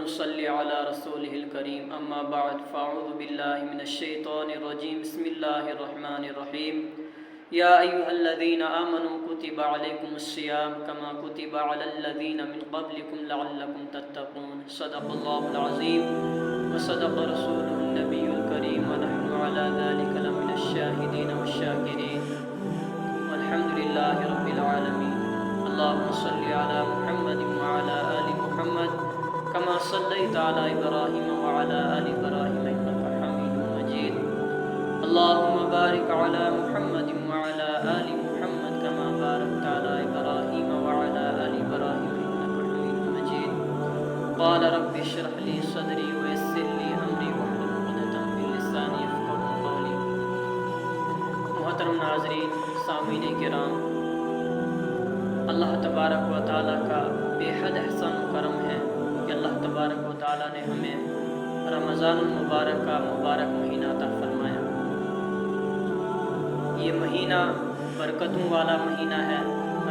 ونصلي على رسوله الكريم أما بعد فأعوذ بالله من الشيطان الرجيم بسم الله الرحمن الرحيم يا أيها الذين آمنوا كتب عليكم الصيام كما كتب على الذين من قبلكم لعلكم تتقون صدق الله العظيم وصدق رسوله النبي الكريم ونحن على ذلك لمن الشاهدين والشاكرين والحمد لله رب العالمين اللهم صل على محمد وعلى آل محمد كما صليت على إبراهيم وعلى آل إبراهيم إنك حميد مجيد اللهم بارك على محمد وعلى آل محمد كما باركت على إبراهيم وعلى آل إبراهيم إنك حميد مجيد قال رب اشرح لي صدري ويسر لي أمري واحلل عقدة من لساني يفقهوا قولي محترم ناظرین سامعین کرام، اللہ تبارک و تعالیٰ کا بے حد احسان و کرم ہے کہ اللہ تبارک و تعالیٰ نے ہمیں رمضان المبارک کا مبارک مہینہ عطا فرمایا۔ یہ مہینہ برکتوں والا مہینہ ہے،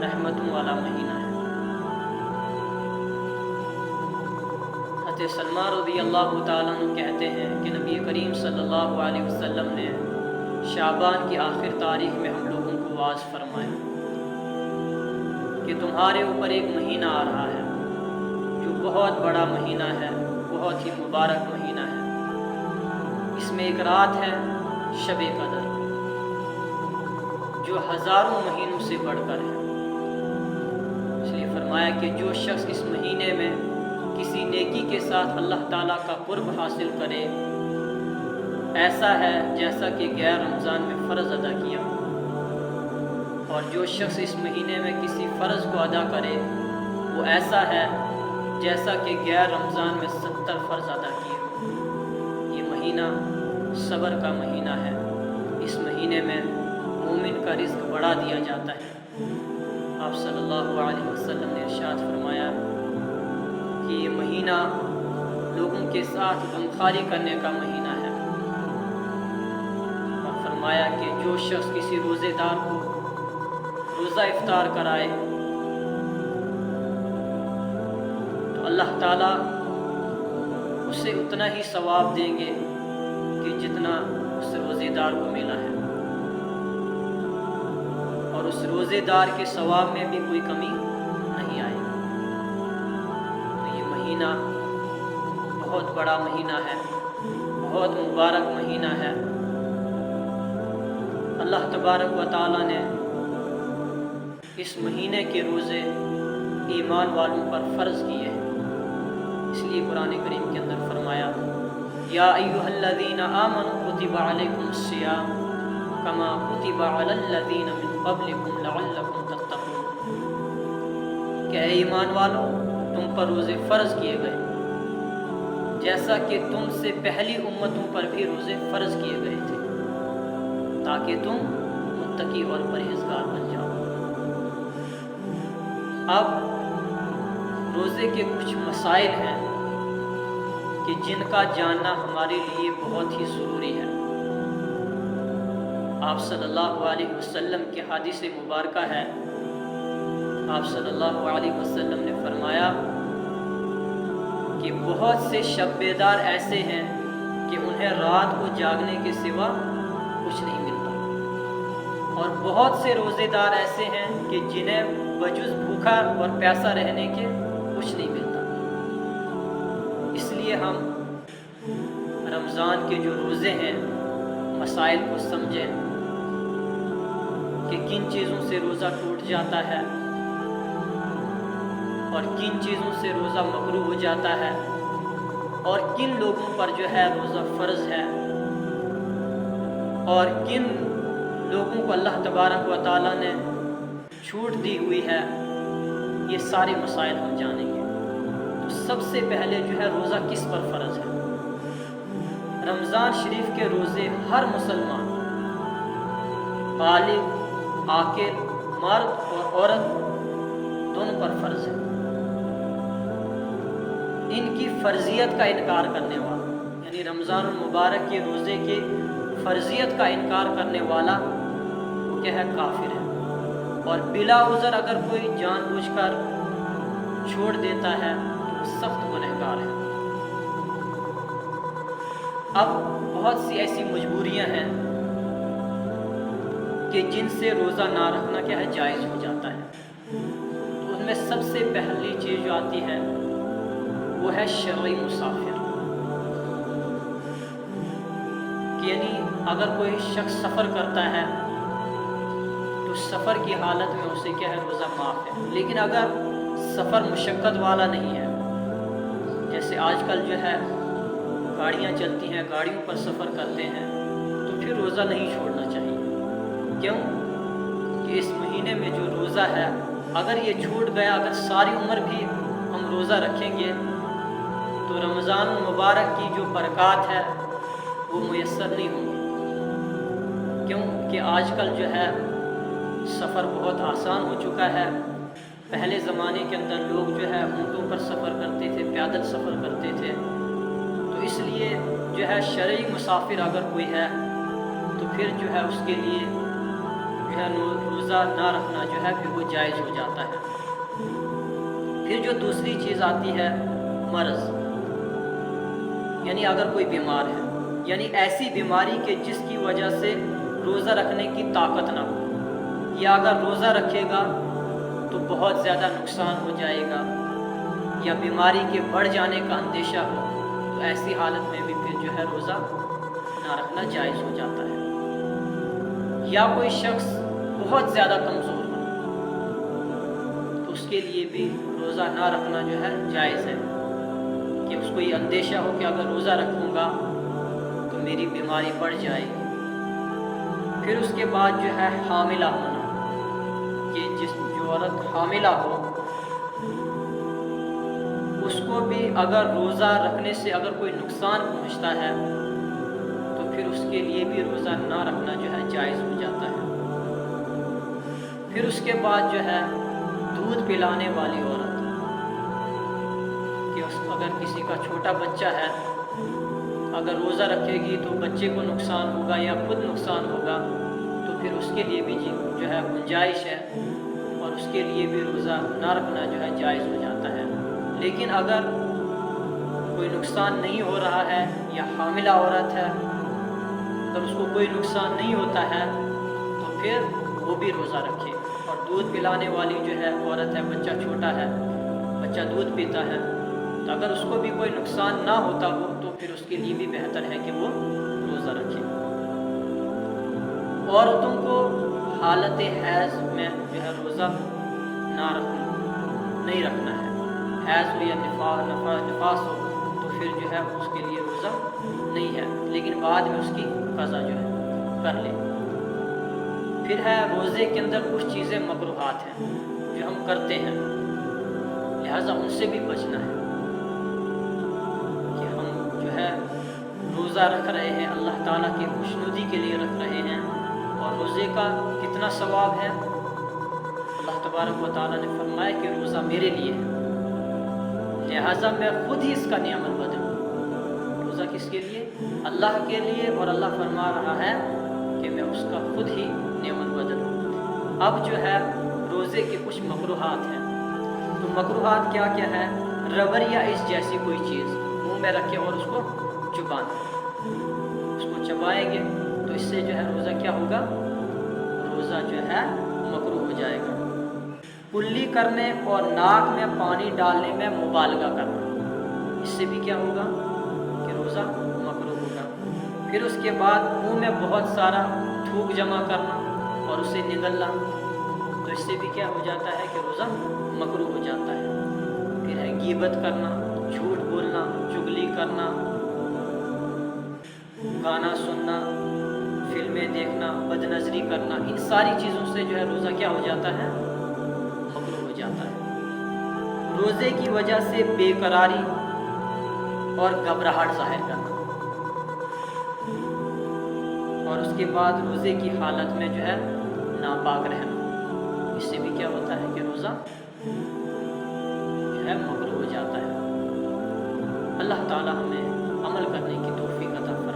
رحمتوں والا مہینہ ہے۔ حضرت سلمان رضی اللہ تعالیٰ عنہ کہتے ہیں کہ نبی کریم صلی اللہ علیہ وسلم نے شعبان کی آخر تاریخ میں ہم لوگوں کو واعظ فرمایا کہ تمہارے اوپر ایک مہینہ آ رہا ہے جو بہت بڑا مہینہ ہے، بہت ہی مبارک مہینہ ہے۔ اس میں ایک رات ہے شب قدر جو ہزاروں مہینوں سے بڑھ کر ہے۔ اس لیے فرمایا کہ جو شخص اس مہینے میں کسی نیکی کے ساتھ اللہ تعالیٰ کا قرب حاصل کرے، ایسا ہے جیسا کہ غیر رمضان میں فرض ادا کیا، اور جو شخص اس مہینے میں کسی فرض کو ادا کرے وہ ایسا ہے جیسا کہ غیر رمضان میں 70 فرض ادا کیے۔ یہ مہینہ صبر کا مہینہ ہے۔ اس مہینے میں مومن کا رزق بڑھا دیا جاتا ہے۔ آپ صلی اللہ علیہ وسلم نے ارشاد فرمایا کہ یہ مہینہ لوگوں کے ساتھ غمخواری کرنے کا مہینہ ہے، اور فرمایا کہ جو شخص کسی روزے دار کو روزہ افطار کرائے تو اللہ تعالیٰ اسے اتنا ہی ثواب دیں گے کہ جتنا اس روزے دار کو ملا ہے، اور اس روزے دار کے ثواب میں بھی کوئی کمی نہیں آئے گی۔ تو یہ مہینہ بہت بڑا مہینہ ہے، بہت مبارک مہینہ ہے۔ اللہ تبارک و تعالیٰ نے اس مہینے کے روزے ایمان والوں پر فرض کیے ہیں۔ اس لیے قرآن کریم کے اندر فرمایا یا ایھا الذین آمنوا کتب علیکم الصیام کما کتب علی الذین من قبلکم لعلکم تتقون، کہ اے ایمان والو تم پر روزے فرض کیے گئے جیسا کہ تم سے پہلی امتوں پر بھی روزے فرض کیے گئے تھے تاکہ تم متقی اور پرہیزگار بن جاؤ۔ اب روزے کے کچھ مسائل ہیں کہ جن کا جاننا ہمارے لیے بہت ہی ضروری ہے۔ آپ صلی اللہ علیہ وسلم کی حدیث مبارکہ ہے، آپ صلی اللہ علیہ وسلم نے فرمایا کہ بہت سے شب بیدار ایسے ہیں کہ انہیں رات کو جاگنے کے سوا کچھ نہیں ملتا، اور بہت سے روزے دار ایسے ہیں کہ جنہیں بجز بھوکا اور پیاسا رہنے کے کچھ نہیں ملتا۔ اس لیے ہم رمضان کے جو روزے ہیں مسائل کو سمجھیں کہ کن چیزوں سے روزہ ٹوٹ جاتا ہے اور کن چیزوں سے روزہ مکروہ ہو جاتا ہے، اور کن لوگوں پر جو ہے روزہ فرض ہے، اور کن لوگوں کو اللہ تبارک و تعالیٰ نے چھوٹ دی ہوئی ہے۔ یہ سارے مسائل ہم جانیں گے۔ تو سب سے پہلے جو ہے روزہ کس پر فرض ہے؟ رمضان شریف کے روزے ہر مسلمان، بالغ، عاقل، مرد اور عورت دونوں پر فرض ہے۔ ان کی فرضیت کا انکار کرنے والا، یعنی رمضان المبارک کے روزے کے فرضیت کا انکار کرنے والا وہ کیا ہے؟ کافر ہے۔ اور بلا عذر اگر کوئی جان بوجھ کر چھوڑ دیتا ہے تو وہ سخت گنہگار ہے۔ اب بہت سی ایسی مجبوریاں ہیں کہ جن سے روزہ نہ رکھنا کیا ہے جائز ہو جاتا ہے. تو ان میں سب سے پہلی چیز جو آتی ہے وہ ہے شرعی مسافر. یعنی اگر کوئی شخص سفر کرتا ہے تو سفر کی حالت میں اسے کیا ہے روزہ معاف ہے. لیکن اگر سفر مشقت والا نہیں ہے، جیسے آج کل جو ہے گاڑیاں چلتی ہیں، گاڑیوں پر سفر کرتے ہیں، تو پھر روزہ نہیں چھوڑنا چاہیے. کیوں کہ اس مہینے میں جو روزہ ہے اگر یہ چھوٹ گیا، اگر ساری عمر بھی ہم روزہ رکھیں گے تو رمضان المبارک کی جو برکات ہے وہ میسر نہیں ہوں گی. کیوں کہ آج کل جو ہے سفر بہت آسان ہو چکا ہے. پہلے زمانے کے اندر لوگ جو ہے اونٹوں پر سفر کرتے تھے، پیدل سفر کرتے تھے. تو اس لیے جو ہے شرعی مسافر اگر کوئی ہے تو پھر جو ہے اس کے لیے جو ہے روزہ نہ رکھنا جو ہے پھر وہ جائز ہو جاتا ہے. پھر جو دوسری چیز آتی ہے مرض، یعنی اگر کوئی بیمار ہے، یعنی ایسی بیماری کہ جس کی وجہ سے روزہ رکھنے کی طاقت نہ ہو، یا اگر روزہ رکھے گا تو بہت زیادہ نقصان ہو جائے گا، یا بیماری کے بڑھ جانے کا اندیشہ ہو، تو ایسی حالت میں بھی پھر جو ہے روزہ نہ رکھنا جائز ہو جاتا ہے. یا کوئی شخص بہت زیادہ کمزور ہو تو اس کے لیے بھی روزہ نہ رکھنا جو ہے جائز ہے، کہ اس کو یہ اندیشہ ہو کہ اگر روزہ رکھوں گا تو میری بیماری بڑھ جائے گی. پھر اس کے بعد جو ہے حاملہ ہونا، کہ جو عورت حاملہ ہو اس کو بھی اگر روزہ رکھنے سے اگر کوئی نقصان پہنچتا ہے تو پھر اس کے لیے بھی روزہ نہ رکھنا جو ہے جائز ہو جاتا ہے. پھر اس کے بعد جو ہے دودھ پلانے والی عورت، کہ اگر کسی کا چھوٹا بچہ ہے اگر روزہ رکھے گی تو بچے کو نقصان ہوگا یا خود نقصان ہوگا، تو پھر اس کے لیے بھی جو ہے گنجائش ہے اور اس کے لیے بھی روزہ نہ رکھنا جو ہے جائز ہو جاتا ہے. لیکن اگر کوئی نقصان نہیں ہو رہا ہے یا حاملہ عورت ہے، اگر اس کو کوئی نقصان نہیں ہوتا ہے تو پھر وہ بھی روزہ رکھے. اور دودھ پلانے والی جو ہے عورت ہے، بچہ چھوٹا ہے، بچہ دودھ پیتا ہے، تو اگر اس کو بھی کوئی نقصان نہ ہوتا ہو تو پھر اس کے لیے بھی بہتر ہے کہ وہ روزہ رکھے. عورتوں کو حالت حیض میں جو ہے روزہ نہیں رکھنا ہے. حیض ہو یا نفاس ہو تو پھر جو ہے اس کے لیے روزہ نہیں ہے، لیکن بعد میں اس کی قضا جو ہے کر لے. پھر ہے روزے کے اندر کچھ چیزیں مکروہات ہیں جو ہم کرتے ہیں، لہٰذا ان سے بھی بچنا ہے. کہ ہم جو ہے روزہ رکھ رہے ہیں، اللہ تعالیٰ کی خوشنودی کے لیے رکھ رہے ہیں، اور روزے کا کتنا ثواب ہے. اللہ تبارک و تعالیٰ نے فرمایا کہ روزہ میرے لیے ہے، لہٰذا میں خود ہی اس کا نعمت بدلوں. روزہ کس کے لیے؟ اللہ کے لیے، اور اللہ فرما رہا ہے کہ میں اس کا خود ہی نعمت بدلوں. اب جو ہے روزے کے کچھ مکروہات ہیں. تو مکروہات کیا کیا ہے؟ ربر یا اس جیسی کوئی چیز منہ میں رکھے اور اس کو چبانا، اس کو چبائیں گے تو اس سے جو ہے روزہ کیا ہوگا؟ روزہ جو ہے مکروہ ہو جائے گا. کلی کرنے اور ناک میں پانی ڈالنے میں مبالغہ کرنا، اس سے بھی کیا ہوگا کہ روزہ مکروہ ہوگا. پھر اس کے بعد منہ میں بہت سارا تھوک جمع کرنا اور اسے نگلنا، تو اس سے بھی کیا ہو جاتا ہے کہ روزہ مکروہ ہو جاتا ہے. پھر ہے غیبت کرنا، جھوٹ بولنا، چغلی کرنا، گانا سننا، فلمیں دیکھنا، بد نظری کرنا، ان ساری چیزوں سے جو ہے روزہ کیا ہو جاتا ہے؟ مکروہ ہو جاتا ہے. روزے کی وجہ سے بے قراری اور گھبراہٹ ظاہر کرنا، اور اس کے بعد روزے کی حالت میں جو ہے ناپاک رہنا، اس سے بھی کیا ہوتا ہے کہ روزہ جو ہے مکروہ ہو جاتا ہے. اللہ تعالی ہمیں عمل کرنے کی توفیق عطا فرمائے.